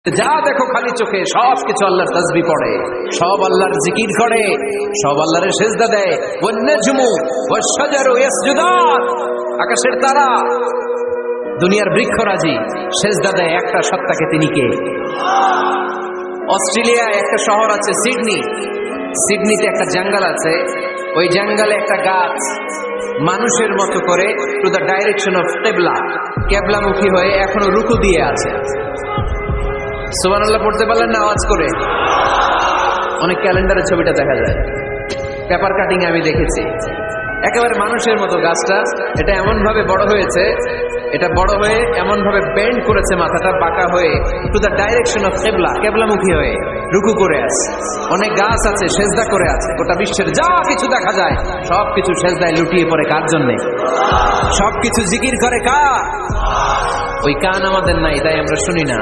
যা দেখো খালি চোখে সব কিছু আল্লাহর তাসবিহ পড়ে, সব আল্লাহর জিকির করে, সব আল্লাহর সিজদা দেয়। ওয়ান নাজমু ওয়াশ শাজারু ইয়াসজুদান, আকাশের তারা, দুনিয়ার বৃক্ষরাজি সিজদা দেয় একটা সত্তাকে। তিনি কে? অস্ট্রেলিয়ায় একটা শহর আছে সিডনি, সিডনিতে একটা জঙ্গল আছে, ওই জঙ্গলে একটা গাছ মানুষের মতো করে টু দ্য ডাইরেকশন অফ কিবলা, কিবলামুখী হয়ে এখনো রুকু দিয়ে আছে। সুবহানাল্লাহ পড়তে পারলেন না আওয়াজ করে? অনেক ক্যালেন্ডারে ছবিটা দেখা যায়, পেপার কাটিং আমি দেখেছি। একেবারে মানুষের মতো গাছটা, এটা এমন ভাবে বড় হয়েছে, এটা বড় হয়ে এমন ভাবে বেন্ড করেছে, মাথাটা বাঁকা হয়ে টু দ্য ডাইরেকশন অফ কিবলা, কিবলামুখী হয়ে রুকু করে আছে। অনেক গাছ আছে সেজদা করে আছে। গোটা বিশ্বের যা কিছু দেখা যায় সবকিছু সেজদায় লুটিয়ে পড়ে কার জন্য? সবকিছু জিকির করে কার? ওই কান আমাদের নাই, তাই আমরা শুনি না।